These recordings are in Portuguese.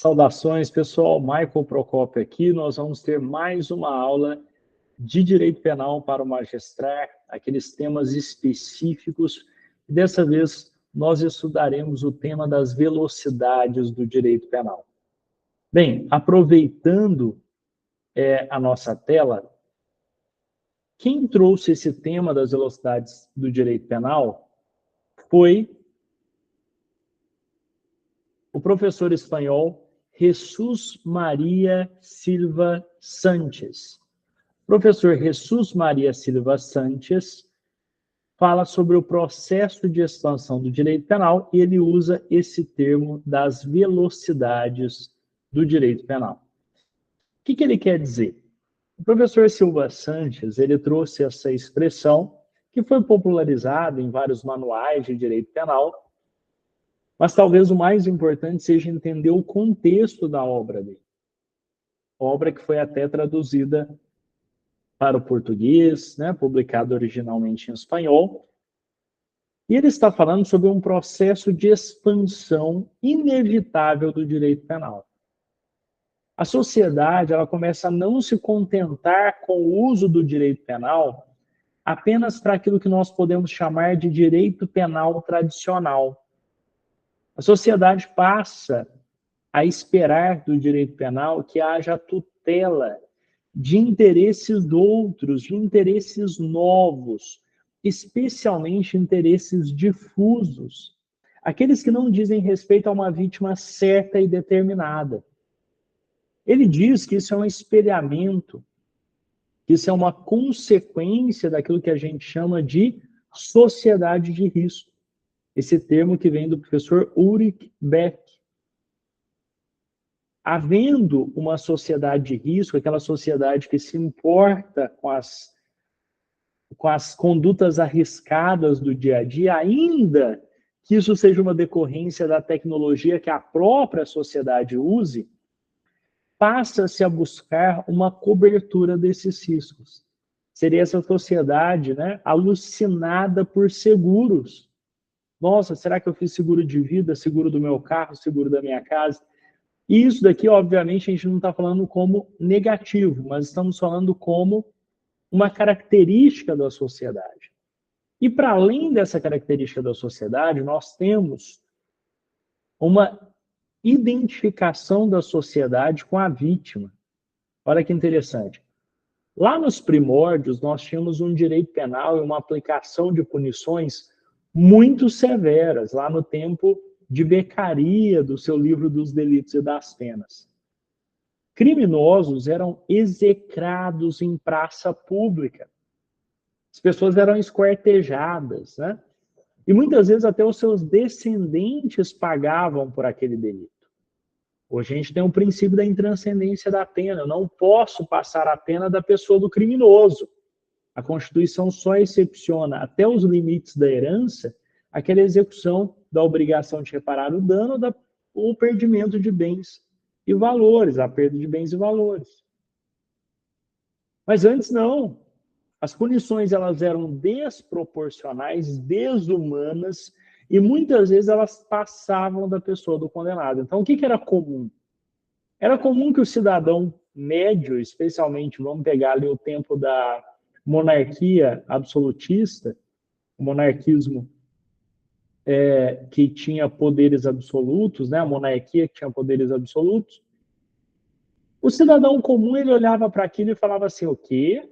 Saudações, pessoal. Michael Procópio aqui. Nós vamos ter mais uma aula de direito penal para o magistrar, aqueles temas específicos. Dessa vez, nós estudaremos o tema das velocidades do direito penal. Bem, aproveitando a nossa tela, quem trouxe esse tema das velocidades do direito penal foi o professor espanhol Jesús María Silva Sánchez. O professor Jesús María Silva Sánchez fala sobre o processo de expansão do direito penal e ele usa esse termo das velocidades do direito penal. O que ele quer dizer? O professor Silva Sánchez, ele trouxe essa expressão que foi popularizada em vários manuais de direito penal, mas talvez o mais importante seja entender o contexto da obra dele. Obra que foi até traduzida para o português, publicada originalmente em espanhol. E ele está falando sobre um processo de expansão inevitável do direito penal. A sociedade ela começa a não se contentar com o uso do direito penal apenas para aquilo que nós podemos chamar de direito penal tradicional. A sociedade passa a esperar do direito penal que haja tutela de interesses outros, de interesses novos, especialmente interesses difusos, aqueles que não dizem respeito a uma vítima certa e determinada. Ele diz que isso é um espelhamento, que isso é uma consequência daquilo que a gente chama de sociedade de risco. Esse termo que vem do professor Ulrich Beck. Havendo uma sociedade de risco, aquela sociedade que se importa com as condutas arriscadas do dia a dia, ainda que isso seja uma decorrência da tecnologia que a própria sociedade use, passa-se a buscar uma cobertura desses riscos. Seria essa sociedade alucinada por seguros. Nossa, será que eu fiz seguro de vida, seguro do meu carro, seguro da minha casa? E isso daqui, obviamente, a gente não está falando como negativo, mas estamos falando como uma característica da sociedade. E para além dessa característica da sociedade, nós temos uma identificação da sociedade com a vítima. Olha que interessante. Lá nos primórdios, nós tínhamos um direito penal e uma aplicação de punições muito severas, lá no tempo de Beccaria, do seu livro dos delitos e das penas. Criminosos eram execrados em praça pública. As pessoas eram esquartejadas, E muitas vezes até os seus descendentes pagavam por aquele delito. Hoje a gente tem o princípio da intranscendência da pena. Eu não posso passar a pena da pessoa do criminoso. A Constituição só excepciona até os limites da herança aquela execução da obrigação de reparar o dano ou o perdimento de bens e valores, a perda de bens e valores. Mas antes não. As punições elas eram desproporcionais, desumanas e muitas vezes elas passavam da pessoa do condenado. Então o que era comum? Era comum que o cidadão médio, especialmente, vamos pegar ali o tempo da monarquia absolutista, o monarquismo que tinha poderes absolutos, a monarquia que tinha poderes absolutos, o cidadão comum ele olhava para aquilo e falava assim, o quê?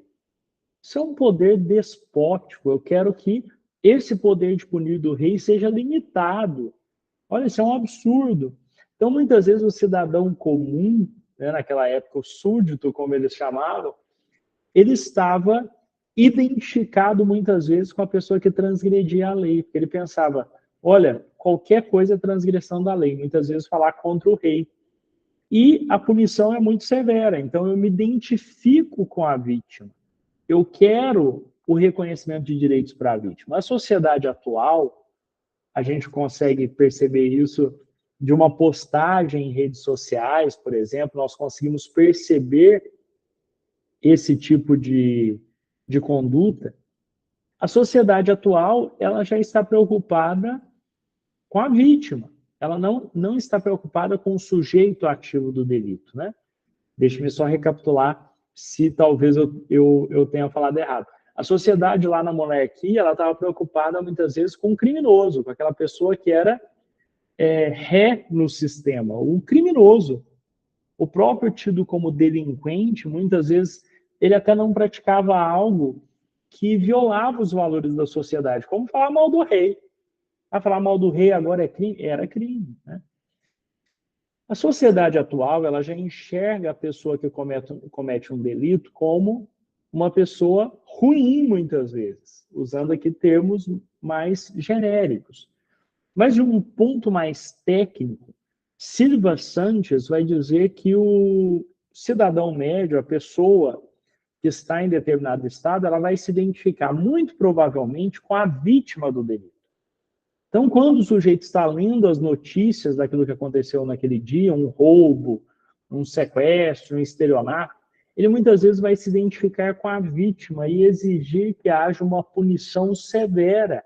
Isso é um poder despótico, eu quero que esse poder de punir do rei seja limitado. Olha, isso é um absurdo. Então, muitas vezes, o cidadão comum, naquela época, o súdito, como eles chamavam, ele estava identificado muitas vezes com a pessoa que transgredia a lei, porque ele pensava, olha, qualquer coisa é transgressão da lei, muitas vezes falar contra o rei. E a punição é muito severa, então eu me identifico com a vítima. Eu quero o reconhecimento de direitos para a vítima. A sociedade atual, a gente consegue perceber isso de uma postagem em redes sociais, por exemplo, nós conseguimos perceber esse tipo de conduta. A sociedade atual ela já está preocupada com a vítima. ela não está preocupada com o sujeito ativo do delito, né? Deixe-me só recapitular se talvez eu tenha falado errado. A sociedade lá na monarquia, ela estava preocupada muitas vezes com o criminoso, com aquela pessoa que era ré no sistema, o criminoso. O próprio tido como delinquente, muitas vezes, ele até não praticava algo que violava os valores da sociedade, como falar mal do rei. Falar mal do rei agora é crime? Era crime, né? A sociedade atual, ela já enxerga a pessoa que comete um delito como uma pessoa ruim, muitas vezes, usando aqui termos mais genéricos. Mas de um ponto mais técnico, Silva Sanches vai dizer que o cidadão médio, a pessoa que está em determinado estado, ela vai se identificar muito provavelmente com a vítima do delito. Então, quando o sujeito está lendo as notícias daquilo que aconteceu naquele dia, um roubo, um sequestro, um estelionato, ele muitas vezes vai se identificar com a vítima e exigir que haja uma punição severa.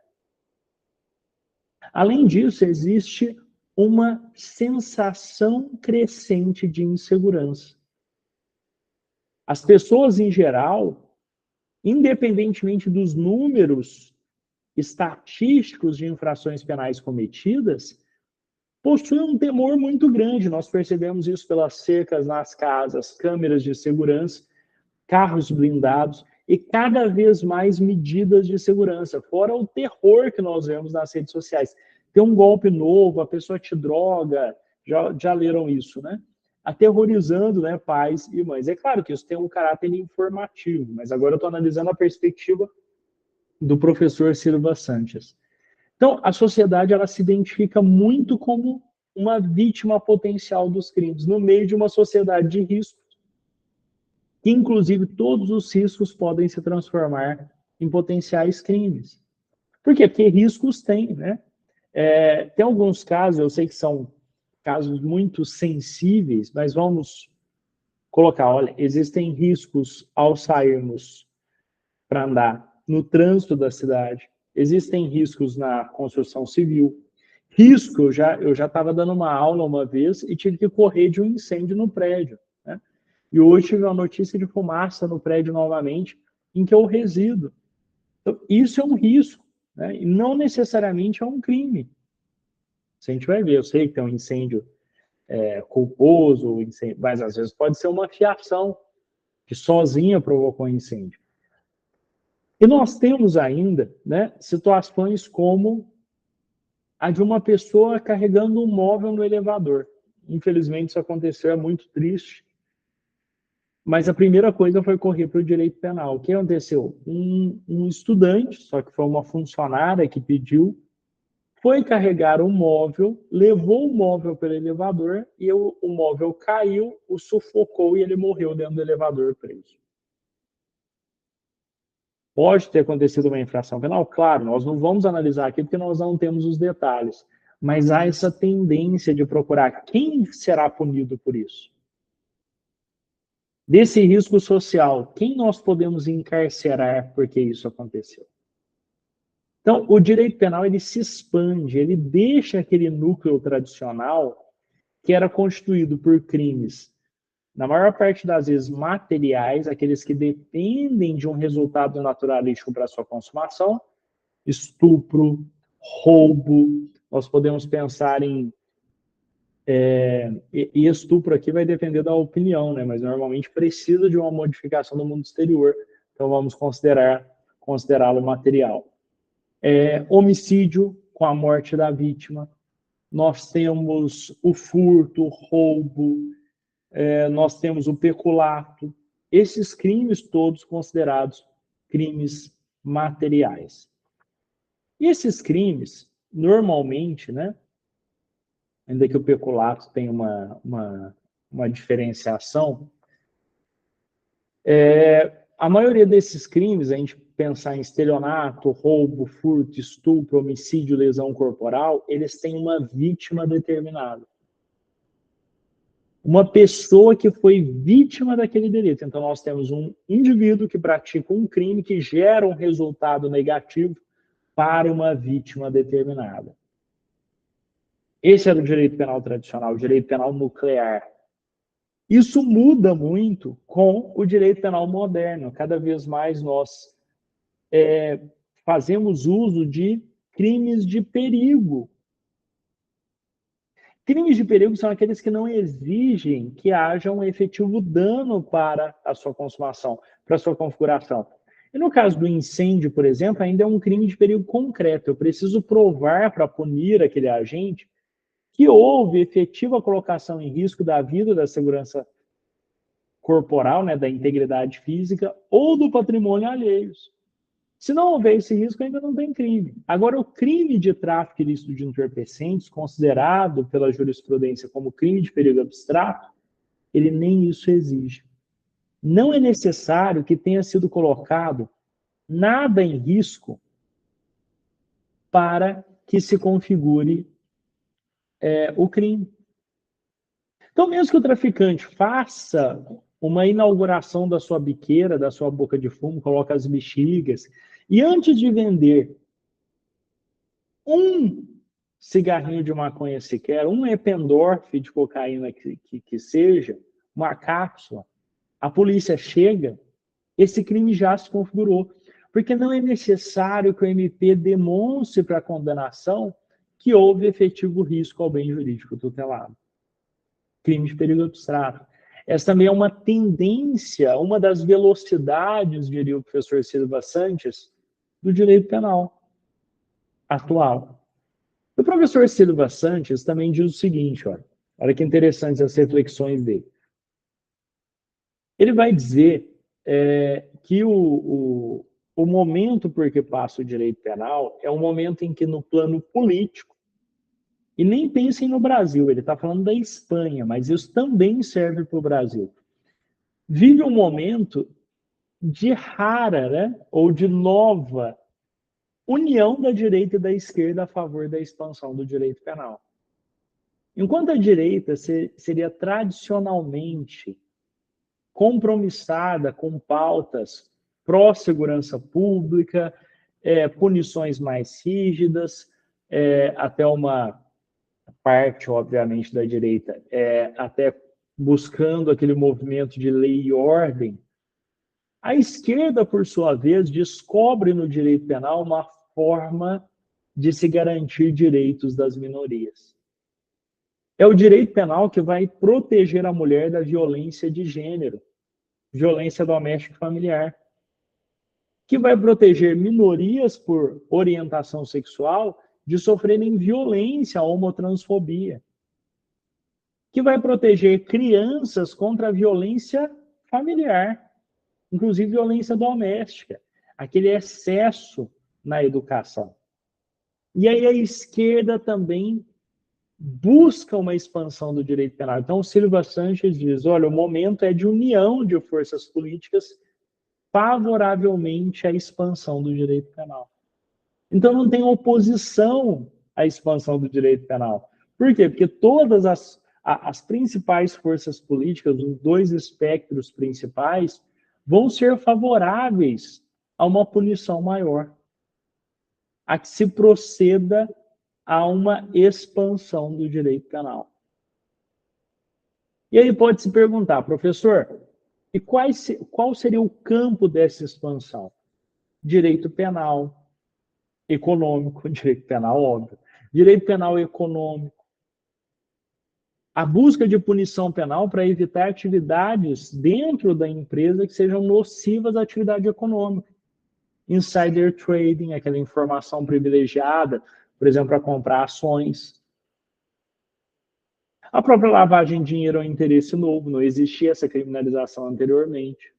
Além disso, existe uma sensação crescente de insegurança. As pessoas, em geral, independentemente dos números estatísticos de infrações penais cometidas, possuem um temor muito grande. Nós percebemos isso pelas cercas nas casas, câmeras de segurança, carros blindados e cada vez mais medidas de segurança, fora o terror que nós vemos nas redes sociais. Tem um golpe novo, a pessoa te droga, já leram isso, né? Aterrorizando, né, pais e mães. É claro que isso tem um caráter informativo, mas agora eu estou analisando a perspectiva do professor Silva Sanches. Então, a sociedade ela se identifica muito como uma vítima potencial dos crimes, no meio de uma sociedade de risco, que inclusive todos os riscos podem se transformar em potenciais crimes. Por quê? Porque riscos tem, né? Tem alguns casos, eu sei que são casos muito sensíveis, mas vamos colocar, olha, existem riscos ao sairmos para andar no trânsito da cidade, existem riscos na construção civil, risco, eu já estava dando uma aula uma vez e tive que correr de um incêndio no prédio, né? E hoje tive uma notícia de fumaça no prédio novamente, em que eu resido. Então, isso é um risco, né? E não necessariamente é um crime. Se a gente vai ver, eu sei que tem um incêndio culposo, mas às vezes pode ser uma fiação que sozinha provocou um incêndio. E nós temos ainda, né, situações como a de uma pessoa carregando um móvel no elevador. Infelizmente isso aconteceu, é muito triste. Mas a primeira coisa foi correr para o direito penal. O que aconteceu? Um estudante, só que foi uma funcionária que pediu, foi carregar um móvel, levou o móvel pelo elevador e o móvel caiu, o sufocou e ele morreu dentro do elevador preso. Pode ter acontecido uma infração penal? Claro, nós não vamos analisar aqui porque nós não temos os detalhes. Mas há essa tendência de procurar quem será punido por isso. Desse risco social, quem nós podemos encarcerar porque isso aconteceu? Então, o direito penal ele se expande, ele deixa aquele núcleo tradicional que era constituído por crimes, na maior parte das vezes materiais, aqueles que dependem de um resultado naturalístico para sua consumação, estupro, roubo, nós podemos pensar em e estupro aqui vai depender da opinião, né? Mas normalmente precisa de uma modificação do mundo exterior, então vamos considerá-lo material. Homicídio com a morte da vítima, nós temos o furto, o roubo, nós temos o peculato, esses crimes todos considerados crimes materiais. E esses crimes, normalmente, né, ainda que o peculato tenha uma diferenciação, a maioria desses crimes, a gente pensar em estelionato, roubo, furto, estupro, homicídio, lesão corporal, eles têm uma vítima determinada. Uma pessoa que foi vítima daquele delito. Então, nós temos um indivíduo que pratica um crime que gera um resultado negativo para uma vítima determinada. Esse era o direito penal tradicional, o direito penal nuclear. Isso muda muito com o direito penal moderno. Cada vez mais nós fazemos uso de crimes de perigo. Crimes de perigo são aqueles que não exigem que haja um efetivo dano para a sua consumação, para a sua configuração. E no caso do incêndio, por exemplo, ainda é um crime de perigo concreto. Eu preciso provar para punir aquele agente que houve efetiva colocação em risco da vida, da segurança corporal, né, da integridade física ou do patrimônio alheios. Se não houver esse risco, ainda não tem crime. Agora, o crime de tráfico ilícito de entorpecentes, considerado pela jurisprudência como crime de perigo abstrato, ele nem isso exige. Não é necessário que tenha sido colocado nada em risco para que se configure o crime. Então, mesmo que o traficante faça uma inauguração da sua biqueira, da sua boca de fumo, coloca as bexigas, e antes de vender um cigarrinho de maconha sequer, um Eppendorf de cocaína que seja, uma cápsula, a polícia chega, esse crime já se configurou. Porque não é necessário que o MP demonstre para a condenação que houve efetivo risco ao bem jurídico tutelado. Crime de perigo abstrato. Essa também é uma tendência, uma das velocidades, diria o professor Silva Sanches, do direito penal atual. O professor Silva Sanches também diz o seguinte, olha que interessantes as reflexões dele. Ele vai dizer que o momento por que passa o direito penal é um momento em que, no plano político, e nem pensem no Brasil, ele está falando da Espanha, mas isso também serve para o Brasil. Vive um momento de rara, né, ou de nova união da direita e da esquerda a favor da expansão do direito penal. Enquanto a direita seria tradicionalmente compromissada com pautas pró-segurança pública, punições mais rígidas, até uma parte, obviamente, da direita, até buscando aquele movimento de lei e ordem, a esquerda, por sua vez, descobre no direito penal uma forma de se garantir direitos das minorias. É o direito penal que vai proteger a mulher da violência de gênero, violência doméstica e familiar, que vai proteger minorias por orientação sexual de sofrerem violência, homotransfobia, que vai proteger crianças contra a violência familiar, inclusive violência doméstica, aquele excesso na educação. E aí a esquerda também busca uma expansão do direito penal. Então, o Silva Sanches diz, olha, o momento é de união de forças políticas favoravelmente à expansão do direito penal. Então, não tem oposição à expansão do direito penal. Por quê? Porque todas as principais forças políticas, os dois espectros principais, vão ser favoráveis a uma punição maior, a que se proceda a uma expansão do direito penal. E aí pode se perguntar, professor, e qual seria o campo dessa expansão? Direito penal, econômico, direito penal, óbvio, direito penal econômico, a busca de punição penal para evitar atividades dentro da empresa que sejam nocivas à atividade econômica. Insider trading, aquela informação privilegiada, por exemplo, para comprar ações. A própria lavagem de dinheiro é um interesse novo, não existia essa criminalização anteriormente.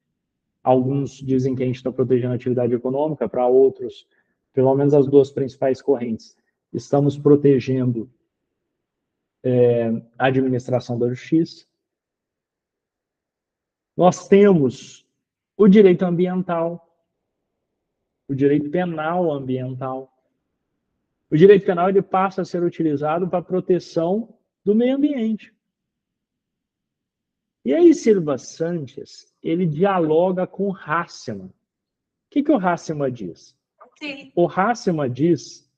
Alguns dizem que a gente está protegendo a atividade econômica, para outros, pelo menos as duas principais correntes, estamos protegendo a administração da justiça. Nós temos o direito ambiental, o direito penal ambiental. O direito penal ele passa a ser utilizado para a proteção do meio ambiente. E aí Silva Sanches, ele dialoga com Hassema. O que o Hassema diz? Sim. O Hassema diz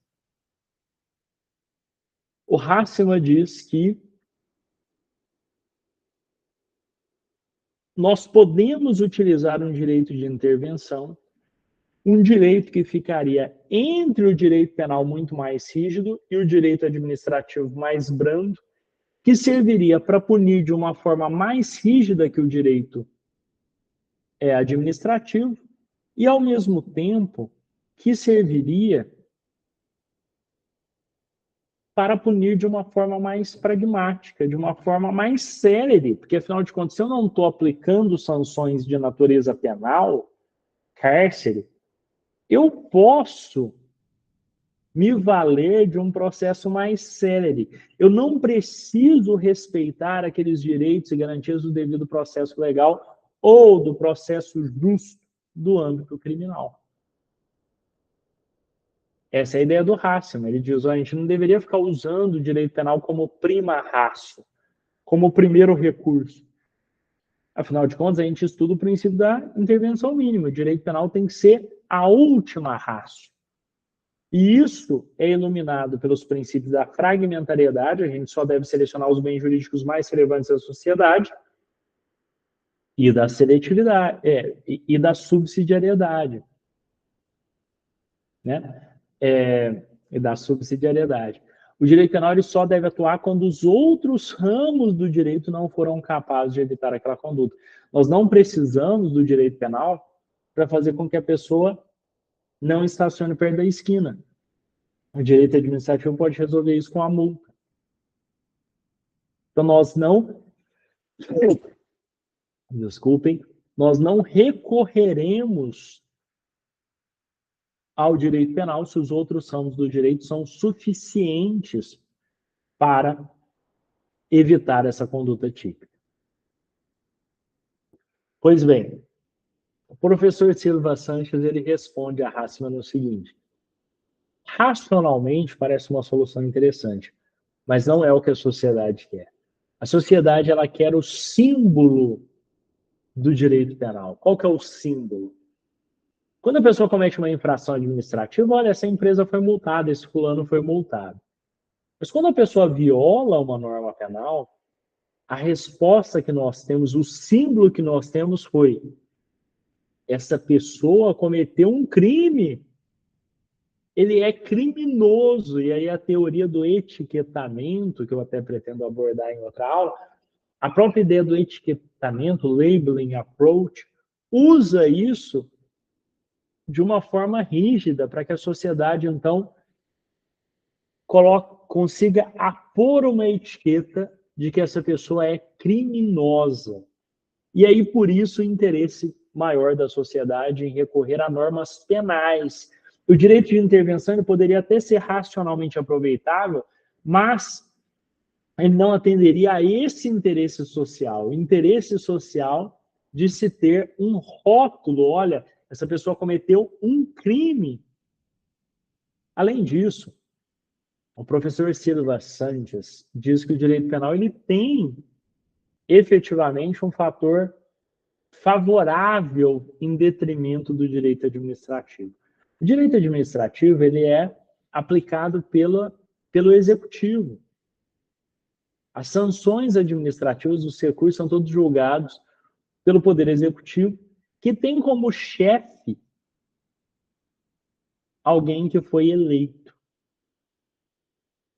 O Hassema diz que nós podemos utilizar um direito de intervenção, um direito que ficaria entre o direito penal muito mais rígido e o direito administrativo mais brando, que serviria para punir de uma forma mais rígida que o direito administrativo e, ao mesmo tempo, que serviria para punir de uma forma mais pragmática, de uma forma mais célere, porque, afinal de contas, se eu não estou aplicando sanções de natureza penal, cárcere, eu posso me valer de um processo mais célere. Eu não preciso respeitar aqueles direitos e garantias do devido processo legal ou do processo justo do âmbito criminal. Essa é a ideia do Hassema. Ele diz, a gente não deveria ficar usando o direito penal como prima ratio, como primeiro recurso. Afinal de contas, a gente estuda o princípio da intervenção mínima. O direito penal tem que ser a última ratio. E isso é iluminado pelos princípios da fragmentariedade, a gente só deve selecionar os bens jurídicos mais relevantes da sociedade, e da seletividade, e da subsidiariedade. Né? E da subsidiariedade. O direito penal ele só deve atuar quando os outros ramos do direito não foram capazes de evitar aquela conduta. Nós não precisamos do direito penal para fazer com que a pessoa não estacione perto da esquina. O direito administrativo pode resolver isso com a multa. Então, nós não recorreremos ao direito penal se os outros ramos do direito são suficientes para evitar essa conduta típica. Pois bem, o professor Silva Sanches ele responde a Hassema no seguinte: racionalmente parece uma solução interessante, mas não é o que a sociedade quer. A sociedade ela quer o símbolo do direito penal. Qual que é o símbolo? Quando a pessoa comete uma infração administrativa, olha, essa empresa foi multada, esse fulano foi multado. Mas quando a pessoa viola uma norma penal, a resposta que nós temos, o símbolo que nós temos foi: essa pessoa cometeu um crime. Ele é criminoso. E aí a teoria do etiquetamento, que eu até pretendo abordar em outra aula, a própria ideia do etiquetamento, labeling approach, usa isso de uma forma rígida para que a sociedade, então, consiga apor uma etiqueta de que essa pessoa é criminosa. E aí, por isso, o interesse maior da sociedade em recorrer a normas penais. O direito de intervenção ele poderia até ser racionalmente aproveitável, mas ele não atenderia a esse interesse social, o interesse social de se ter um rótulo, olha, essa pessoa cometeu um crime. Além disso, o professor Silva Sanches diz que o direito penal ele tem efetivamente um fator favorável em detrimento do direito administrativo. O direito administrativo ele é aplicado pelo executivo. As sanções administrativas, os recursos são todos julgados pelo Poder Executivo, que tem como chefe alguém que foi eleito.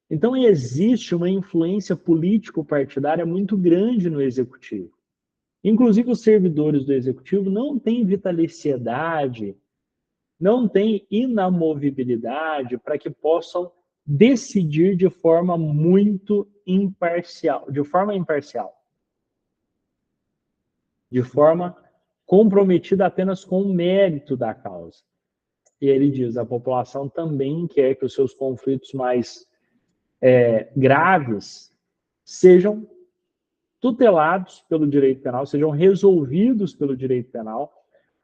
Então, existe uma influência político-partidária muito grande no Executivo. Inclusive, os servidores do Executivo não têm vitaliciedade, não têm inamovibilidade para que possam decidir de forma muito imparcial, de forma comprometida apenas com o mérito da causa. E ele diz, a população também quer que os seus conflitos mais graves sejam tutelados pelo direito penal, sejam resolvidos pelo direito penal,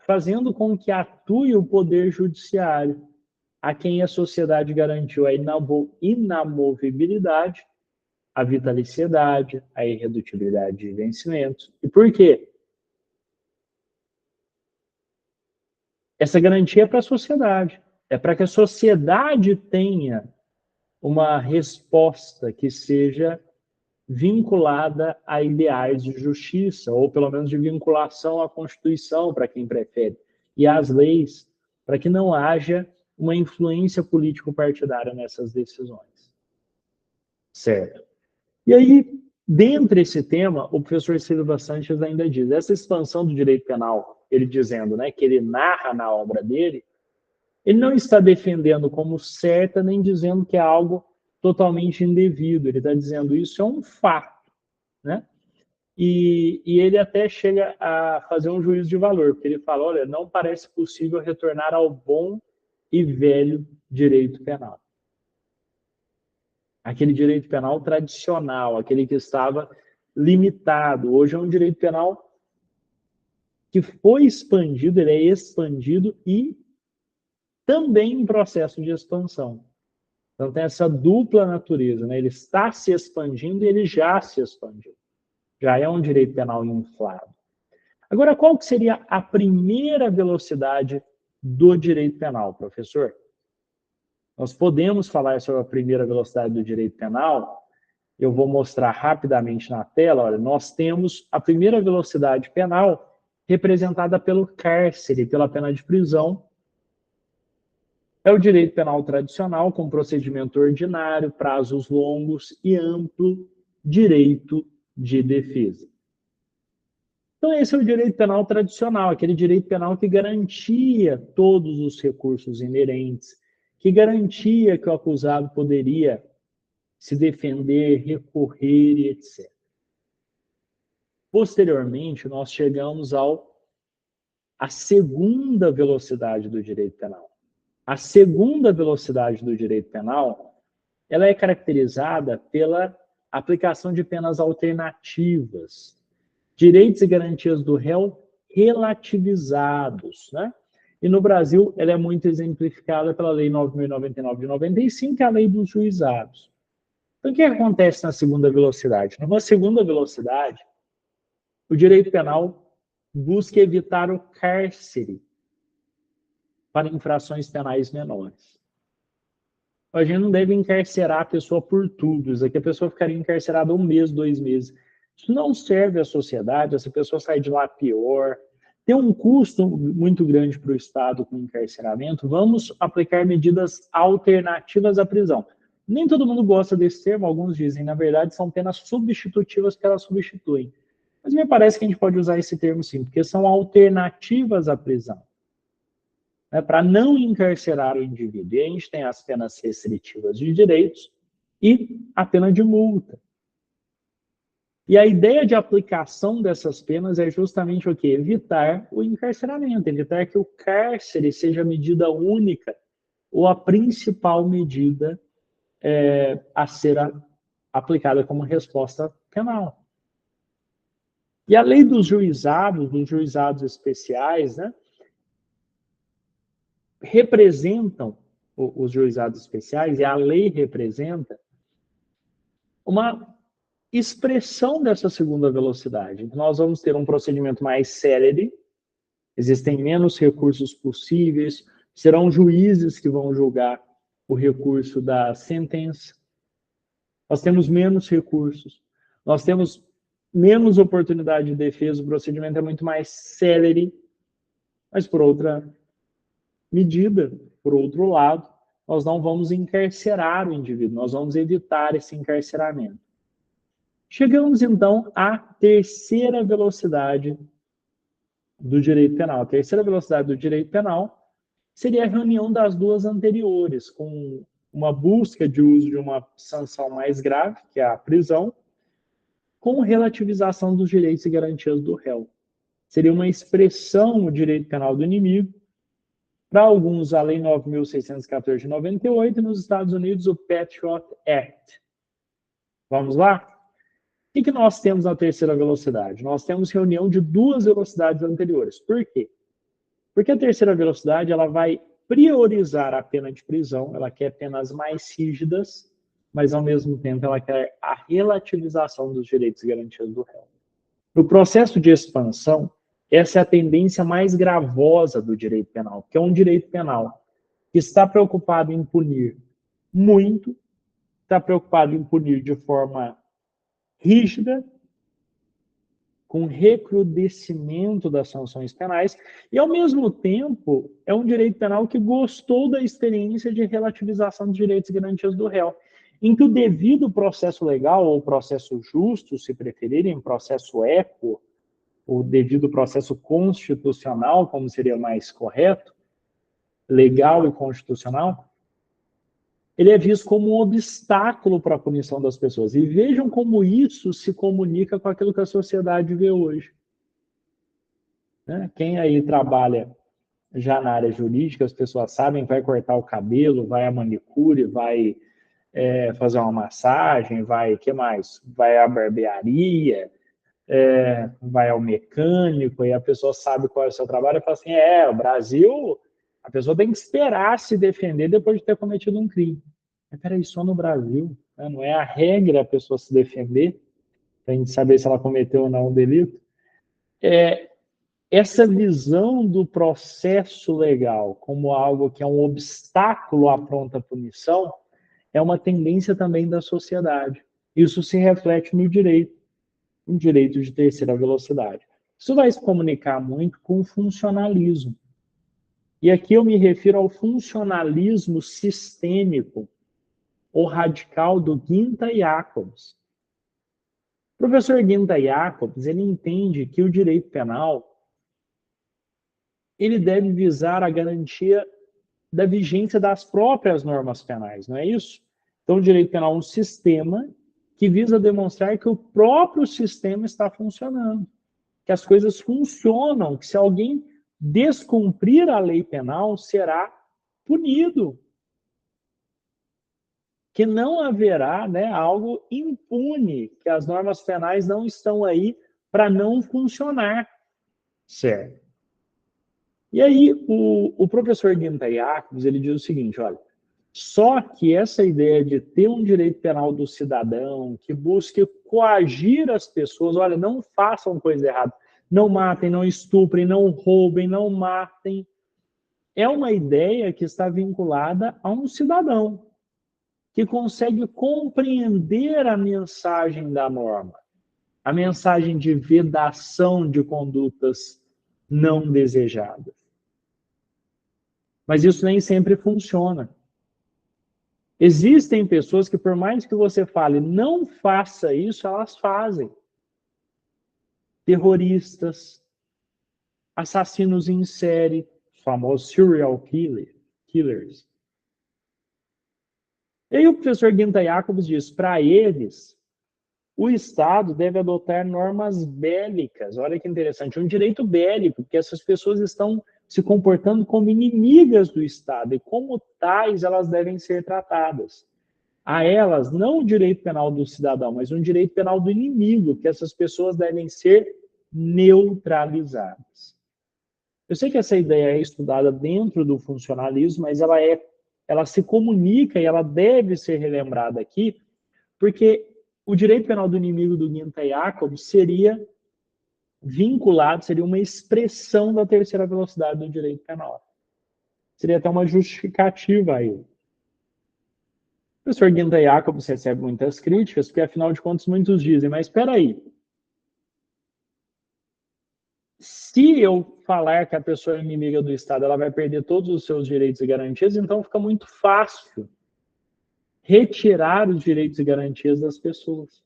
fazendo com que atue o poder judiciário, a quem a sociedade garantiu a inamovibilidade, a vitaliciedade, a irredutibilidade de vencimentos. E por quê? Essa garantia é para a sociedade. É para que a sociedade tenha uma resposta que seja vinculada a ideais de justiça, ou pelo menos de vinculação à Constituição, para quem prefere, e às leis, para que não haja uma influência político-partidária nessas decisões. Certo. E aí, dentro desse tema, o professor Silva Sanches ainda diz, essa expansão do direito penal, ele dizendo, né, que ele narra na obra dele, ele não está defendendo como certa, nem dizendo que é algo totalmente indevido. Ele está dizendo isso é um fato, né? E ele até chega a fazer um juízo de valor, porque ele fala, olha, não parece possível retornar ao bom e velho direito penal. Aquele direito penal tradicional, aquele que estava limitado. Hoje é um direito penal que foi expandido, ele é expandido e também em processo de expansão. Então tem essa dupla natureza, né? Ele está se expandindo e ele já se expandiu. Já é um direito penal inflado. Agora, qual que seria a primeira velocidade do direito penal, professor? Nós podemos falar sobre a primeira velocidade do direito penal. Eu vou mostrar rapidamente na tela. Olha, nós temos a primeira velocidade penal representada pelo cárcere, pela pena de prisão. É o direito penal tradicional, com procedimento ordinário, prazos longos e amplo direito de defesa. Então, esse é o direito penal tradicional, aquele direito penal que garantia todos os recursos inerentes, que garantia que o acusado poderia se defender, recorrer e etc. Posteriormente, nós chegamos à segunda velocidade do direito penal. A segunda velocidade do direito penal, ela é caracterizada pela aplicação de penas alternativas, direitos e garantias do réu relativizados, né? E no Brasil, ela é muito exemplificada pela Lei 9.099 de 95, que é a Lei dos Juizados. Então, o que acontece na segunda velocidade? Numa segunda velocidade, o direito penal busca evitar o cárcere para infrações penais menores. A gente não deve encarcerar a pessoa por tudo. Isso aqui a pessoa ficaria encarcerada 1 mês, 2 meses. Isso não serve à sociedade, essa pessoa sai de lá pior. Tem um custo muito grande para o Estado com o encarceramento. Vamos aplicar medidas alternativas à prisão. Nem todo mundo gosta desse termo, alguns dizem, na verdade, são penas substitutivas que elas substituem. Mas me parece que a gente pode usar esse termo sim, porque são alternativas à prisão. Para não encarcerar o indivíduo. E a gente tem as penas restritivas de direitos e a pena de multa. E a ideia de aplicação dessas penas é justamente o quê? Evitar o encarceramento, evitar que o cárcere seja a medida única ou a principal medida a ser aplicada como resposta penal. E a lei dos juizados especiais, né, representam os juizados especiais, e a lei representa uma expressão dessa segunda velocidade. Nós vamos ter um procedimento mais célere, existem menos recursos possíveis, serão juízes que vão julgar o recurso da sentença. Nós temos menos recursos, nós temos menos oportunidade de defesa, o procedimento é muito mais célere, mas por outra medida, por outro lado, nós não vamos encarcerar o indivíduo, nós vamos evitar esse encarceramento. Chegamos, então, à terceira velocidade do direito penal. A terceira velocidade do direito penal seria a reunião das duas anteriores, com uma busca de uso de uma sanção mais grave, que é a prisão, com relativização dos direitos e garantias do réu. Seria uma expressão no direito penal do inimigo. Para alguns, a Lei 9.614 de 98, e nos Estados Unidos, o Patriot Act. Vamos lá? O que nós temos na terceira velocidade? Nós temos reunião de duas velocidades anteriores. Por quê? Porque a terceira velocidade ela vai priorizar a pena de prisão, ela quer penas mais rígidas, mas ao mesmo tempo ela quer a relativização dos direitos e garantias do réu. No processo de expansão, essa é a tendência mais gravosa do direito penal, que é um direito penal que está preocupado em punir muito está preocupado em punir de forma rígida, com recrudescimento das sanções penais, e, ao mesmo tempo, é um direito penal que gostou da experiência de relativização dos direitos e garantias do réu, em que o devido processo legal, ou processo justo, se preferirem, processo equo, o devido processo constitucional, como seria mais correto, legal e constitucional, ele é visto como um obstáculo para a punição das pessoas. E vejam como isso se comunica com aquilo que a sociedade vê hoje. Né? Quem aí trabalha já na área jurídica, as pessoas sabem, vai cortar o cabelo, vai à manicure, vai fazer uma massagem, vai, que mais? Vai à barbearia, vai ao mecânico, e a pessoa sabe qual é o seu trabalho e fala assim, o Brasil, a pessoa tem que esperar se defender depois de ter cometido um crime. Mas peraí, só no Brasil, né? Não é a regra a pessoa se defender, para a gente saber se ela cometeu ou não um delito. Essa visão do processo legal como algo que é um obstáculo à pronta punição é uma tendência também da sociedade. Isso se reflete no direito de terceira velocidade. Isso vai se comunicar muito com o funcionalismo. E aqui eu me refiro ao funcionalismo sistêmico ou radical do Ginta Jacobs. O professor Ginta Jacobs, ele entende que o direito penal ele deve visar a garantia da vigência das próprias normas penais, não é isso? Então, o direito penal é um sistema que visa demonstrar que o próprio sistema está funcionando, que as coisas funcionam, que se alguém descumprir a lei penal, será punido. Que não haverá, né, algo impune, que as normas penais não estão aí para não funcionar, certo? E aí, o professor Ginta Jacobs, ele diz o seguinte, olha, só que essa ideia de ter um direito penal do cidadão, que busque coagir as pessoas, olha, não façam coisa errada, não matem, não estuprem, não roubem, não matem, é uma ideia que está vinculada a um cidadão, que consegue compreender a mensagem da norma, a mensagem de vedação de condutas não desejadas. Mas isso nem sempre funciona. Existem pessoas que, por mais que você fale, não faça isso, elas fazem. Terroristas, assassinos em série, famosos serial killers. E aí o professor Ginta Jacobs diz, para eles, o Estado deve adotar normas bélicas. Olha que interessante, um direito bélico, porque essas pessoas estão se comportando como inimigas do Estado, e como tais elas devem ser tratadas. A elas, não o direito penal do cidadão, mas um direito penal do inimigo, que essas pessoas devem ser neutralizadas. Eu sei que essa ideia é estudada dentro do funcionalismo, mas ela se comunica e ela deve ser relembrada aqui, porque o direito penal do inimigo do Ginta Jacobs seria vinculado, seria uma expressão da terceira velocidade do direito penal. Seria até uma justificativa aí. O professor Ginta Jacobs recebe muitas críticas, porque afinal de contas muitos dizem, mas espera aí, se eu falar que a pessoa é inimiga do Estado, ela vai perder todos os seus direitos e garantias, então fica muito fácil retirar os direitos e garantias das pessoas.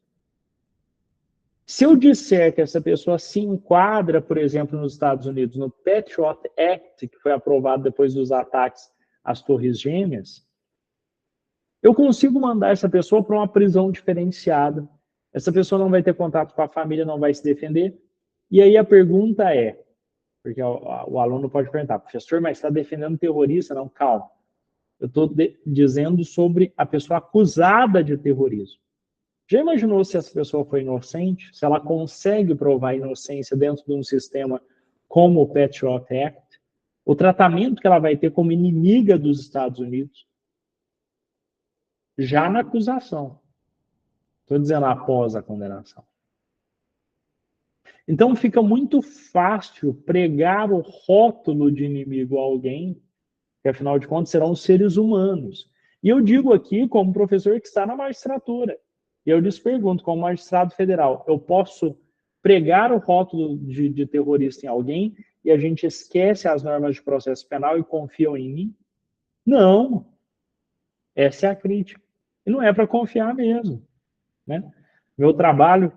Se eu disser que essa pessoa se enquadra, por exemplo, nos Estados Unidos, no Patriot Act, que foi aprovado depois dos ataques às Torres Gêmeas, eu consigo mandar essa pessoa para uma prisão diferenciada. Essa pessoa não vai ter contato com a família, não vai se defender. E aí a pergunta é, porque o aluno pode perguntar, professor, mas está defendendo terrorista? Não, calma. Eu estou dizendo sobre a pessoa acusada de terrorismo. Já imaginou se essa pessoa foi inocente? Se ela consegue provar a inocência dentro de um sistema como o Patriot Act? O tratamento que ela vai ter como inimiga dos Estados Unidos? Já na acusação. Estou dizendo após a condenação. Então fica muito fácil pregar o rótulo de inimigo a alguém, que afinal de contas serão seres humanos. E eu digo aqui como professor que está na magistratura. E eu lhes pergunto, como magistrado federal, eu posso pregar o rótulo de terrorista em alguém e a gente esquece as normas de processo penal e confiam em mim? Não. Essa é a crítica. E não é para confiar mesmo, né? Meu trabalho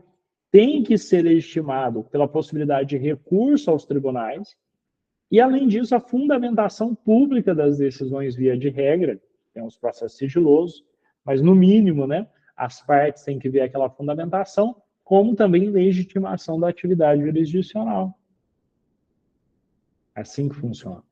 tem que ser legitimado pela possibilidade de recurso aos tribunais e, além disso, a fundamentação pública das decisões via de regra, tem uns processos sigilosos, mas, no mínimo, né, as partes têm que ver aquela fundamentação, como também legitimação da atividade jurisdicional. É assim que funciona.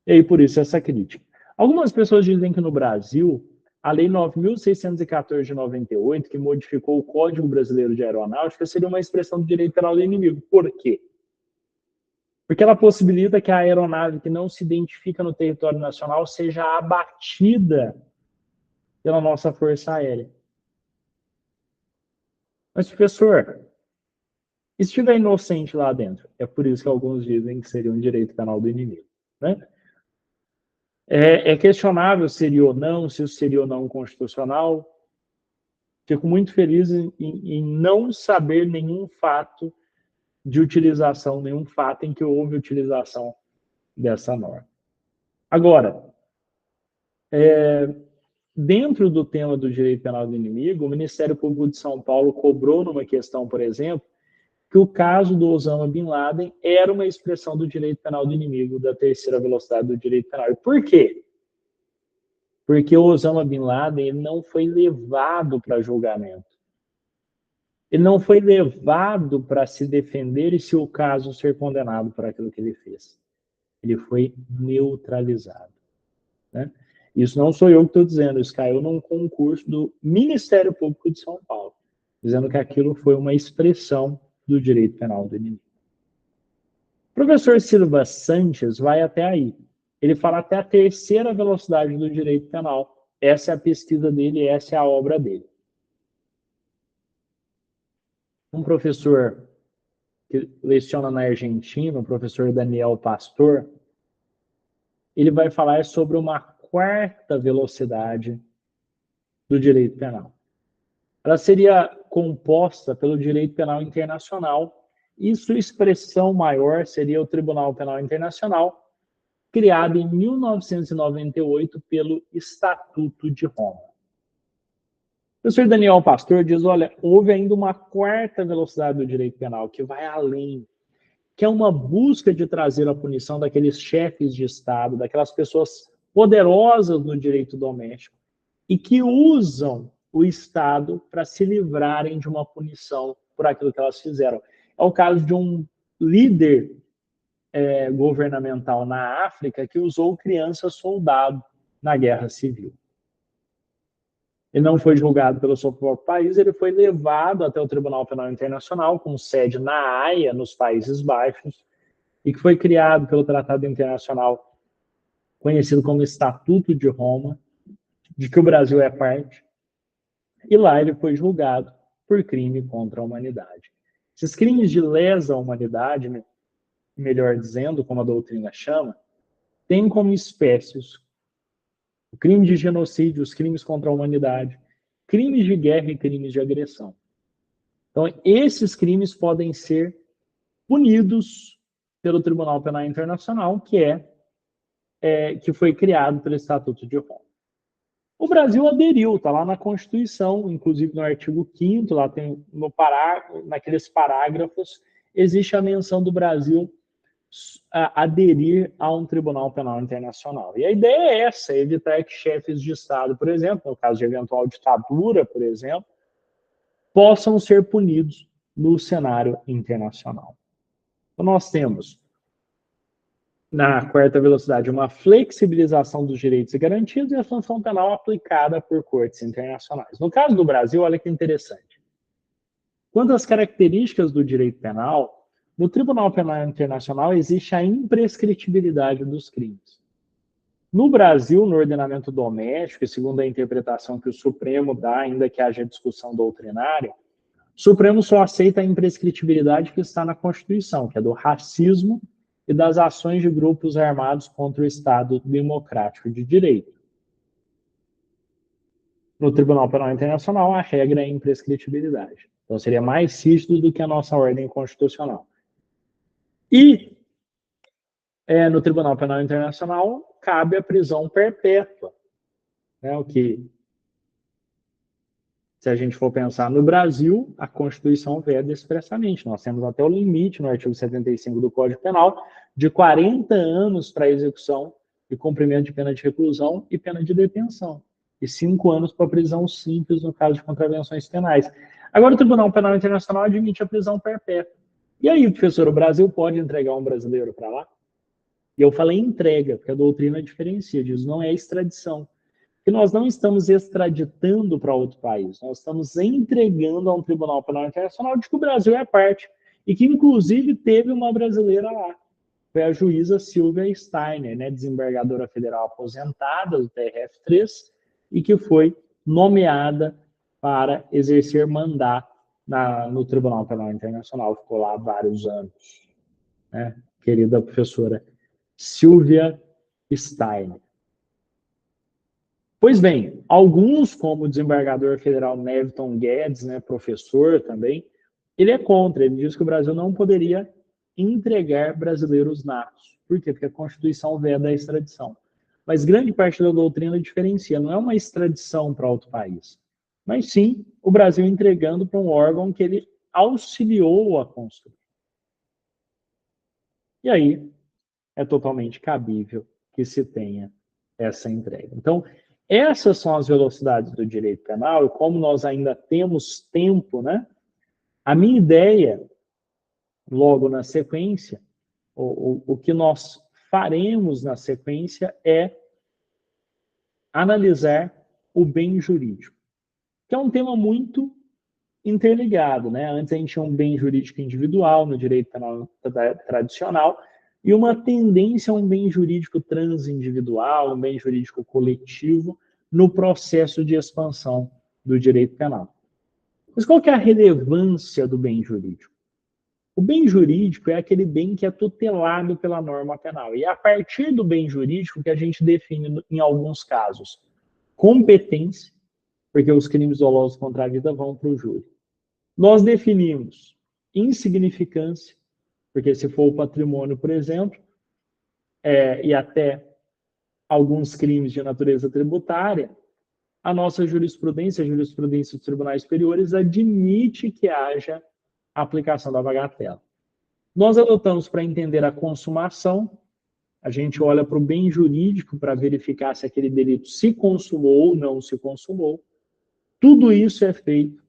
E aí, por isso, essa crítica. Algumas pessoas dizem que no Brasil, a Lei 9.614 de 98, que modificou o Código Brasileiro de Aeronáutica, seria uma expressão do direito penal do inimigo. Por quê? Porque ela possibilita que a aeronave que não se identifica no território nacional seja abatida pela nossa Força Aérea. Mas, professor, e se estiver inocente lá dentro? É por isso que alguns dizem que seria um direito penal do inimigo, né? É questionável se seria ou não, se isso seria ou não constitucional. Fico muito feliz em não saber nenhum fato de utilização, nenhum fato em que houve utilização dessa norma. Agora, dentro do tema do direito penal do inimigo, o Ministério Público de São Paulo cobrou numa questão, por exemplo, que o caso do Osama Bin Laden era uma expressão do direito penal do inimigo, da terceira velocidade do direito penal. E por quê? Porque o Osama Bin Laden ele não foi levado para julgamento. Ele não foi levado para se defender e, se o caso, ser condenado por aquilo que ele fez. Ele foi neutralizado, né? Isso não sou eu que estou dizendo, isso caiu num concurso do Ministério Público de São Paulo, dizendo que aquilo foi uma expressão do direito penal do inimigo. O professor Silva Sanches vai até aí. Ele fala até a terceira velocidade do direito penal. Essa é a pesquisa dele, essa é a obra dele. Um professor que leciona na Argentina, o professor Daniel Pastor, ele vai falar sobre uma quarta velocidade do direito penal. Ela seria composta pelo direito penal internacional e sua expressão maior seria o Tribunal Penal Internacional, criado em 1998 pelo Estatuto de Roma. O professor Daniel Pastor diz, olha, houve ainda uma quarta velocidade do direito penal, que vai além, que é uma busca de trazer a punição daqueles chefes de Estado, daquelas pessoas poderosas no direito doméstico, e que usam o Estado para se livrarem de uma punição por aquilo que elas fizeram. É o caso de um líder governamental na África que usou criança soldado na guerra civil. Ele não foi julgado pelo seu próprio país, ele foi levado até o Tribunal Penal Internacional, com sede na Haia, nos Países Baixos, e que foi criado pelo Tratado Internacional conhecido como Estatuto de Roma, de que o Brasil é parte, e lá ele foi julgado por crime contra a humanidade. Esses crimes de lesa humanidade, melhor dizendo, como a doutrina chama, têm como espécies o crime de genocídio, os crimes contra a humanidade, crimes de guerra e crimes de agressão. Então, esses crimes podem ser punidos pelo Tribunal Penal Internacional, que foi criado pelo Estatuto de Roma. O Brasil aderiu, está lá na Constituição, inclusive no artigo 5º, lá tem naqueles parágrafos, existe a menção do Brasil aderir a um Tribunal Penal Internacional. E a ideia é essa, evitar que chefes de Estado, por exemplo, no caso de eventual ditadura, por exemplo, possam ser punidos no cenário internacional. Então, nós temos, na quarta velocidade, uma flexibilização dos direitos e garantias e a sanção penal aplicada por cortes internacionais. No caso do Brasil, olha que interessante. Quanto às características do direito penal, no Tribunal Penal Internacional existe a imprescritibilidade dos crimes. No Brasil, no ordenamento doméstico, e segundo a interpretação que o Supremo dá, ainda que haja discussão doutrinária, o Supremo só aceita a imprescritibilidade que está na Constituição, que é do racismo e das ações de grupos armados contra o Estado democrático de direito. No Tribunal Penal Internacional, a regra é a imprescritibilidade. Então, seria mais rígido do que a nossa ordem constitucional. E no Tribunal Penal Internacional, cabe a prisão perpétua. Né? O que, se a gente for pensar no Brasil, a Constituição veda expressamente. Nós temos até o limite no artigo 75 do Código Penal de 40 anos para execução e cumprimento de pena de reclusão e pena de detenção. E 5 anos para prisão simples no caso de contravenções penais. Agora, o Tribunal Penal Internacional admite a prisão perpétua. E aí, professor, o Brasil pode entregar um brasileiro para lá? E eu falei entrega, porque a doutrina diferencia, diz não é extradição. Porque nós não estamos extraditando para outro país, nós estamos entregando a um Tribunal Penal Internacional de que o Brasil é parte, e que inclusive teve uma brasileira lá. Foi a juíza Silvia Steiner, né, desembargadora federal aposentada do TRF3, e que foi nomeada para exercer mandato no Tribunal Penal Internacional. Ficou lá há vários anos. Né? Querida professora Silvia Steiner. Pois bem, alguns, como o desembargador federal Neviton Guedes, né, professor também, ele é contra, ele diz que o Brasil não poderia entregar brasileiros natos. Por quê? Porque a Constituição veda a extradição. Mas grande parte da doutrina diferencia, não é uma extradição para outro país, mas sim o Brasil entregando para um órgão que ele auxiliou a construir. E aí é totalmente cabível que se tenha essa entrega. Então, essas são as velocidades do direito penal, e como nós ainda temos tempo, né? A minha ideia, logo na sequência, o que nós faremos na sequência é analisar o bem jurídico, que é um tema muito interligado, né? Antes a gente tinha um bem jurídico individual no direito penal tradicional e uma tendência a um bem jurídico transindividual, um bem jurídico coletivo no processo de expansão do direito penal. Mas qual que é a relevância do bem jurídico? O bem jurídico é aquele bem que é tutelado pela norma penal. E é a partir do bem jurídico que a gente define, em alguns casos, competência, porque os crimes dolosos contra a vida vão para o júri. Nós definimos insignificância, porque se for o patrimônio, por exemplo, e até alguns crimes de natureza tributária, a nossa jurisprudência, a jurisprudência dos tribunais superiores, admite que haja a aplicação da bagatela. Nós adotamos para entender a consumação, a gente olha para o bem jurídico para verificar se aquele delito se consumou ou não se consumou. Tudo isso é feito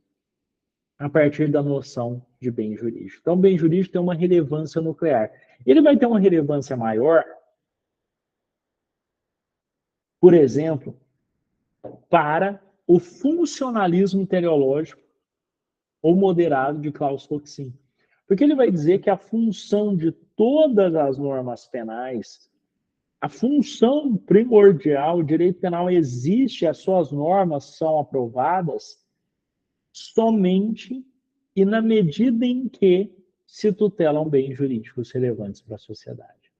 a partir da noção de bem jurídico. Então, o bem jurídico tem uma relevância nuclear. Ele vai ter uma relevância maior, por exemplo, para o funcionalismo teleológico ou moderado de Klaus Roxin. Porque ele vai dizer que a função de todas as normas penais, a função primordial, o direito penal existe, as suas normas são aprovadas somente e na medida em que se tutelam bens jurídicos relevantes para a sociedade.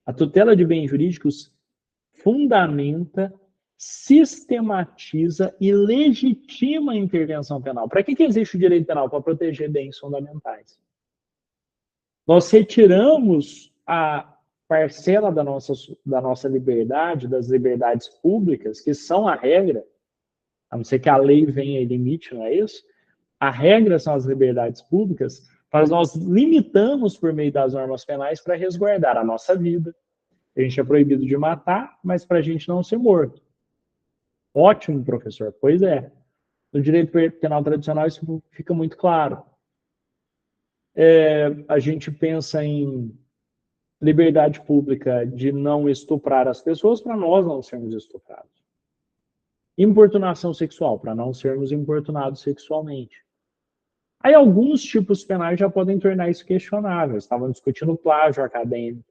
A tutela de bens jurídicos fundamenta, sistematiza e legitima a intervenção penal. Para que existe o direito penal? Para proteger bens fundamentais. Nós retiramos a parcela da nossa liberdade, das liberdades públicas, que são a regra, a não ser que a lei venha e limite, não é isso? A regra são as liberdades públicas, mas nós limitamos por meio das normas penais para resguardar a nossa vida. A gente é proibido de matar, mas para a gente não ser morto. Ótimo, professor. Pois é. No direito penal tradicional isso fica muito claro. A gente pensa em liberdade pública de não estuprar as pessoas para nós não sermos estuprados. Importunação sexual, para não sermos importunados sexualmente. Aí alguns tipos penais já podem tornar isso questionável. Estavam discutindo plágio acadêmico.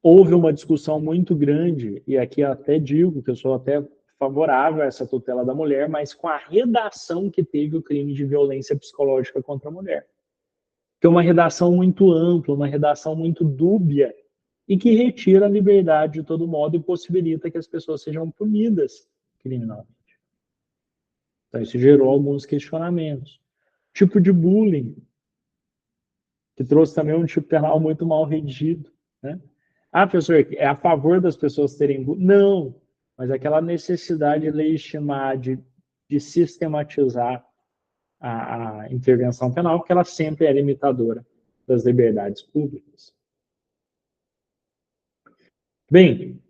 Houve uma discussão muito grande, e aqui eu até digo que eu sou até favorável a essa tutela da mulher, mas com a redação que teve o crime de violência psicológica contra a mulher. Que é uma redação muito ampla, uma redação muito dúbia, e que retira a liberdade de todo modo e possibilita que as pessoas sejam punidas criminalmente. Então, isso gerou alguns questionamentos. Tipo de bullying, que trouxe também um tipo penal muito mal redigido, né? Ah, professor, é a favor das pessoas terem bullying? Não, mas aquela necessidade de legitimar, de sistematizar a intervenção penal, porque ela sempre é limitadora das liberdades públicas. Bem,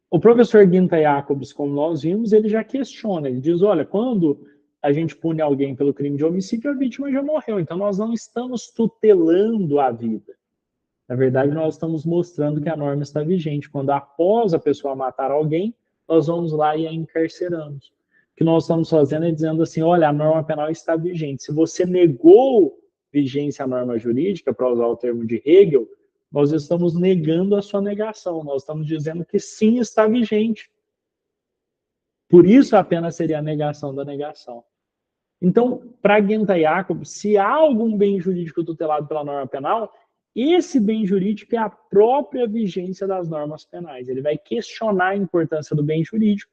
o professor Ginta Jacobs, como nós vimos, ele já questiona, ele diz, olha, quando a gente pune alguém pelo crime de homicídio, a vítima já morreu, então nós não estamos tutelando a vida. Na verdade, nós estamos mostrando que a norma está vigente. Quando após a pessoa matar alguém, nós vamos lá e a encarceramos. O que nós estamos fazendo é dizendo assim, olha, a norma penal está vigente. Se você negou vigência à norma jurídica, para usar o termo de Hegel, nós estamos negando a sua negação. Nós estamos dizendo que sim, está vigente. Por isso, a pena seria a negação da negação. Então, para Ginta Jacob, se há algum bem jurídico tutelado pela norma penal, esse bem jurídico é a própria vigência das normas penais. Ele vai questionar a importância do bem jurídico,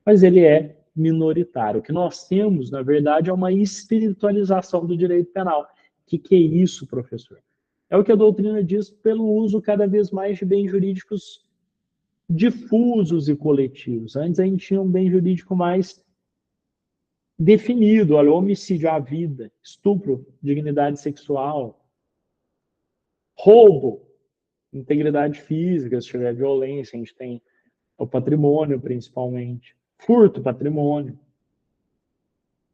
mas ele é minoritário. O que nós temos, na verdade, é uma espiritualização do direito penal. O que é isso, professor? É o que a doutrina diz pelo uso cada vez mais de bens jurídicos difusos e coletivos. Antes a gente tinha um bem jurídico mais definido, olha, homicídio à vida, estupro, dignidade sexual, roubo, integridade física, se tiver violência, a gente tem o patrimônio, principalmente, furto, patrimônio,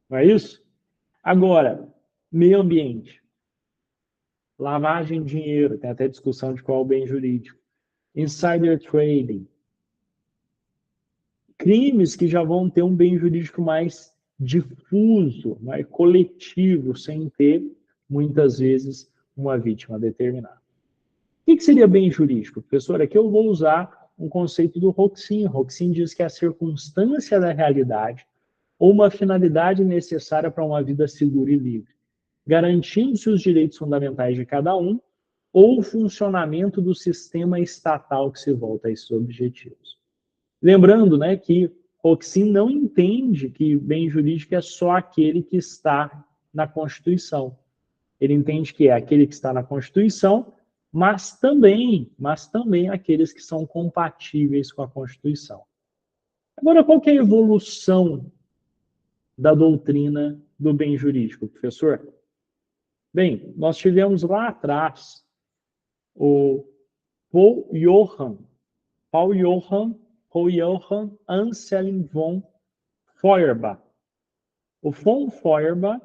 não é isso? Agora, meio ambiente, lavagem de dinheiro, tem até discussão de qual é o bem jurídico, insider trading, crimes que já vão ter um bem jurídico mais difuso, mais coletivo, sem ter, muitas vezes, uma vítima determinada. O que seria bem jurídico? Professor, aqui eu vou usar um conceito do Roxin. Roxin diz que é a circunstância da realidade ou uma finalidade necessária para uma vida segura e livre, garantindo-se os direitos fundamentais de cada um ou o funcionamento do sistema estatal que se volta a esses objetivos. Lembrando, né, que Roxin não entende que bem jurídico é só aquele que está na Constituição. Ele entende que é aquele que está na Constituição, mas também aqueles que são compatíveis com a Constituição. Agora, qual que é a evolução da doutrina do bem jurídico, professor? Bem, nós tivemos lá atrás o Paul Johann Anselm von Feuerbach. O von Feuerbach,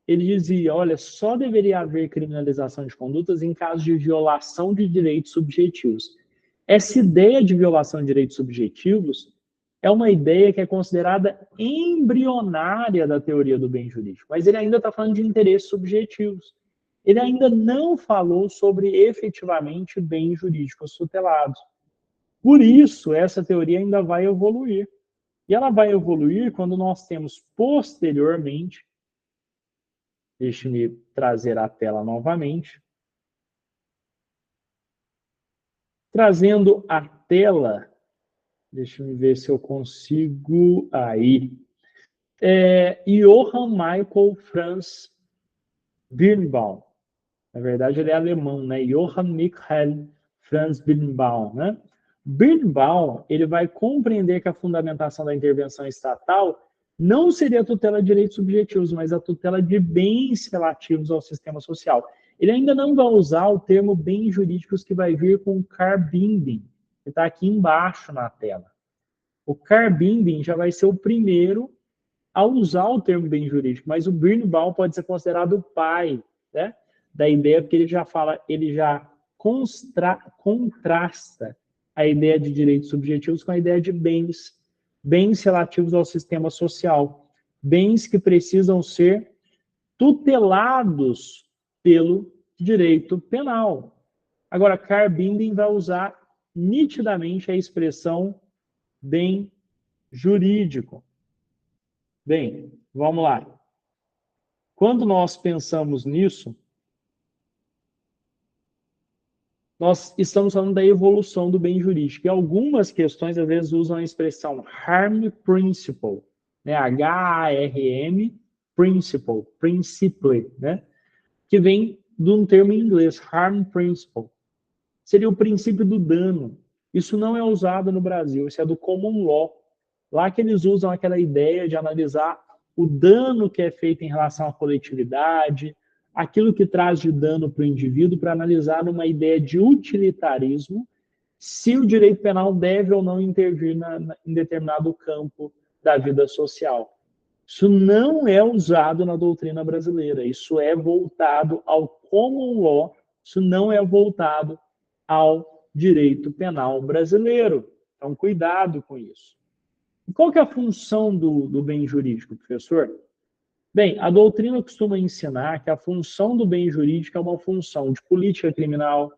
ele dizia, olha, só deveria haver criminalização de condutas em caso de violação de direitos subjetivos. Essa ideia de violação de direitos subjetivos é uma ideia que é considerada embrionária da teoria do bem jurídico, mas ele ainda está falando de interesses subjetivos. Ele ainda não falou sobre efetivamente bens jurídicos tutelados. Por isso, essa teoria ainda vai evoluir. E ela vai evoluir quando nós temos posteriormente, deixe-me trazer a tela novamente, trazendo a tela, deixe-me ver se eu consigo, aí, Johann Michael Franz Birnbaum, na verdade ele é alemão, né? Johann Michael Franz Birnbaum, né? Birnbaum, ele vai compreender que a fundamentação da intervenção estatal não seria a tutela de direitos subjetivos, mas a tutela de bens relativos ao sistema social. Ele ainda não vai usar o termo bens jurídicos que vai vir com o Carbinding, que está aqui embaixo na tela. O Carbinding já vai ser o primeiro a usar o termo bem jurídico, mas o Birnbaum pode ser considerado o pai, né, da ideia, porque ele já fala, ele já contrasta a ideia de direitos subjetivos com a ideia de bens relativos ao sistema social, bens que precisam ser tutelados pelo direito penal. Agora, Carbinding vai usar nitidamente a expressão bem jurídico. Bem, vamos lá. Quando nós pensamos nisso, nós estamos falando da evolução do bem jurídico. E algumas questões, às vezes, usam a expressão harm principle, né? H-A-R-M, principle, principle, né? Que vem de um termo em inglês, harm principle. Seria o princípio do dano. Isso não é usado no Brasil, isso é do common law. Lá que eles usam aquela ideia de analisar o dano que é feito em relação à coletividade, aquilo que traz de dano para o indivíduo, para analisar numa ideia de utilitarismo, se o direito penal deve ou não intervir em determinado campo da vida social. Isso não é usado na doutrina brasileira, isso é voltado ao common law, isso não é voltado ao direito penal brasileiro. Então, cuidado com isso. E qual que é a função do bem jurídico, professor? Bem, a doutrina costuma ensinar que a função do bem jurídico é uma função de política criminal,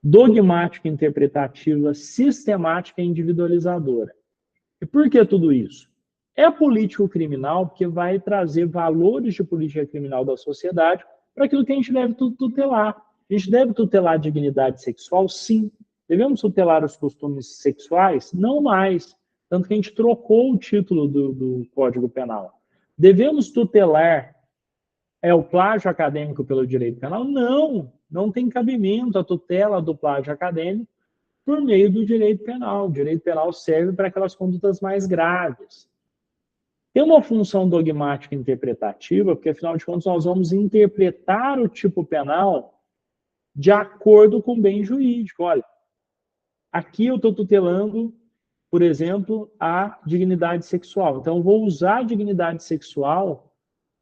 dogmática interpretativa, sistemática e individualizadora. E por que tudo isso? É político-criminal porque vai trazer valores de política criminal da sociedade para aquilo que a gente deve tutelar. A gente deve tutelar a dignidade sexual? Sim. Devemos tutelar os costumes sexuais? Não mais. Tanto que a gente trocou o título do Código Penal. Devemos tutelar o plágio acadêmico pelo direito penal? Não. Não tem cabimento a tutela do plágio acadêmico por meio do direito penal. O direito penal serve para aquelas condutas mais graves. Tem uma função dogmática interpretativa, porque, afinal de contas, nós vamos interpretar o tipo penal de acordo com o bem jurídico. Olha, aqui eu estou tutelando, por exemplo, a dignidade sexual. Então, eu vou usar a dignidade sexual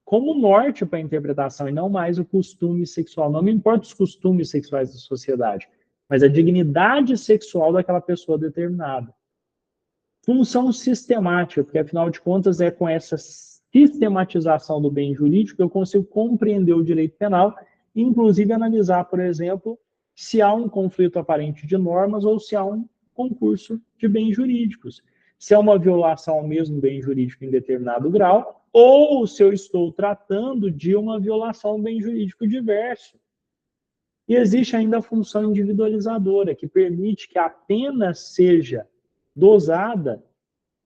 como norte para a interpretação, e não mais o costume sexual. Não me importa os costumes sexuais da sociedade, mas a dignidade sexual daquela pessoa determinada. Função sistemática, porque, afinal de contas, é com essa sistematização do bem jurídico que eu consigo compreender o direito penal e, inclusive, analisar, por exemplo, se há um conflito aparente de normas ou se há um concurso de bens jurídicos. Se há uma violação ao mesmo bem jurídico em determinado grau ou se eu estou tratando de uma violação ao bem jurídico diverso. E existe ainda a função individualizadora, que permite que a pena seja dosada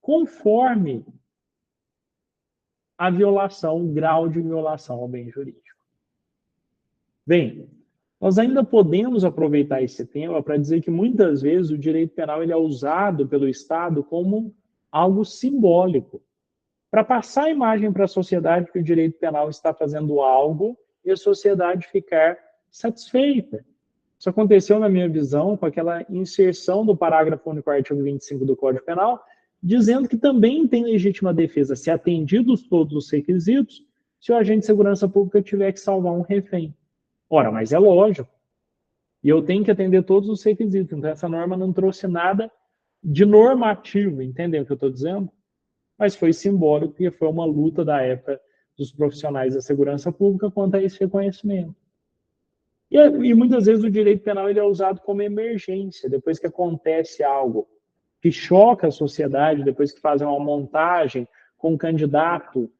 conforme a violação, o grau de violação ao bem jurídico. Bem, nós ainda podemos aproveitar esse tema para dizer que muitas vezes o direito penal ele é usado pelo Estado como algo simbólico, para passar a imagem para a sociedade que o direito penal está fazendo algo e a sociedade ficar satisfeita. Isso aconteceu, na minha visão, com aquela inserção do parágrafo único do artigo 25 do Código Penal, dizendo que também tem legítima defesa, se atendidos todos os requisitos, se o agente de segurança pública tiver que salvar um refém. Ora, mas é lógico. E eu tenho que atender todos os requisitos. Então, essa norma não trouxe nada de normativo, entendeu o que eu estou dizendo? Mas foi simbólico, porque foi uma luta da época dos profissionais da segurança pública quanto a esse reconhecimento. E muitas vezes o direito penal ele é usado como emergência, depois que acontece algo que choca a sociedade, depois que fazem uma montagem com um candidato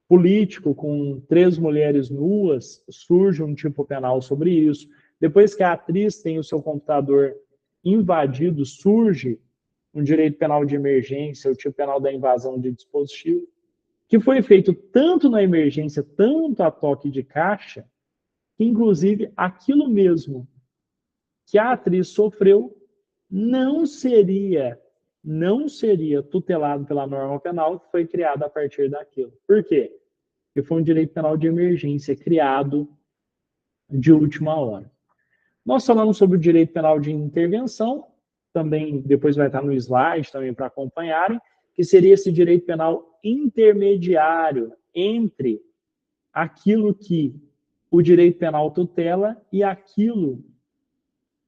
político com 3 mulheres nuas, surge um tipo penal sobre isso. Depois que a atriz tem o seu computador invadido, surge um direito penal de emergência, o tipo penal da invasão de dispositivo, que foi feito tanto na emergência, tanto a toque de caixa, que inclusive aquilo mesmo que a atriz sofreu não seria tutelado pela norma penal que foi criada a partir daquilo. Por quê? Porque foi um direito penal de emergência criado de última hora. Nós falamos sobre o direito penal de intervenção, também depois vai estar no slide também para acompanharem, que seria esse direito penal intermediário entre aquilo que o direito penal tutela e aquilo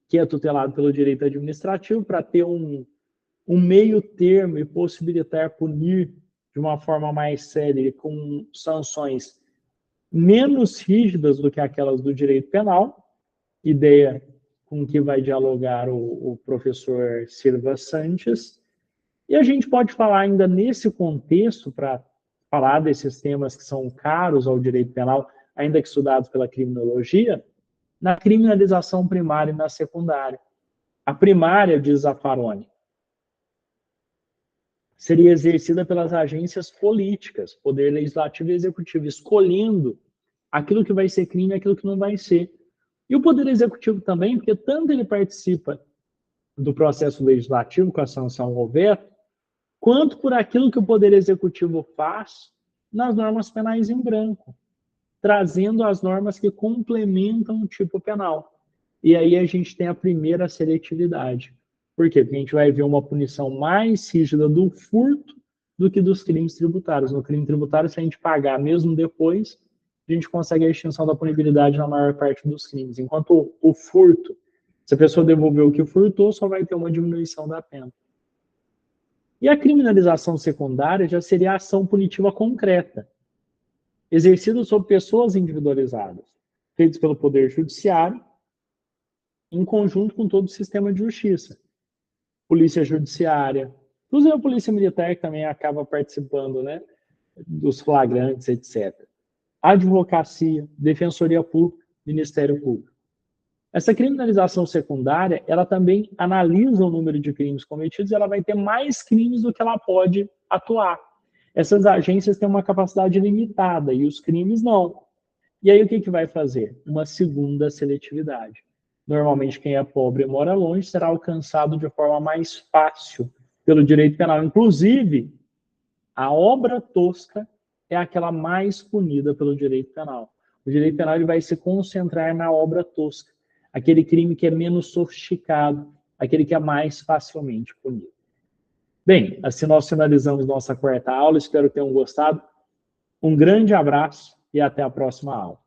que é tutelado pelo direito administrativo, para ter um meio termo e possibilitar punir de uma forma mais séria, com sanções menos rígidas do que aquelas do direito penal, ideia com que vai dialogar o professor Silva Sanches. E a gente pode falar ainda nesse contexto, para falar desses temas que são caros ao direito penal, ainda que estudados pela criminologia, na criminalização primária e na secundária. A primária, diz Zaffaroni, seria exercida pelas agências políticas, poder legislativo e executivo, escolhendo aquilo que vai ser crime e aquilo que não vai ser. E o poder executivo também, porque tanto ele participa do processo legislativo com a sanção ao veto, quanto por aquilo que o poder executivo faz nas normas penais em branco, trazendo as normas que complementam o tipo penal. E aí a gente tem a primeira seletividade. Por quê? Porque a gente vai ver uma punição mais rígida do furto do que dos crimes tributários. No crime tributário, se a gente pagar mesmo depois, a gente consegue a extinção da punibilidade na maior parte dos crimes. Enquanto o furto, se a pessoa devolveu o que furtou, só vai ter uma diminuição da pena. E a criminalização secundária já seria a ação punitiva concreta, exercida sobre pessoas individualizadas, feitas pelo Poder Judiciário, em conjunto com todo o sistema de justiça. Polícia Judiciária, inclusive a Polícia Militar, que também acaba participando, né, dos flagrantes, etc. Advocacia, Defensoria Pública, Ministério Público. Essa criminalização secundária, ela também analisa o número de crimes cometidos e ela vai ter mais crimes do que ela pode atuar. Essas agências têm uma capacidade limitada e os crimes não. E aí o que vai fazer? Uma segunda seletividade. Normalmente quem é pobre e mora longe será alcançado de forma mais fácil pelo direito penal. Inclusive, a obra tosca é aquela mais punida pelo direito penal. O direito penal ele vai se concentrar na obra tosca, aquele crime que é menos sofisticado, aquele que é mais facilmente punido. Bem, assim nós finalizamos nossa quarta aula, espero que tenham gostado. Um grande abraço e até a próxima aula.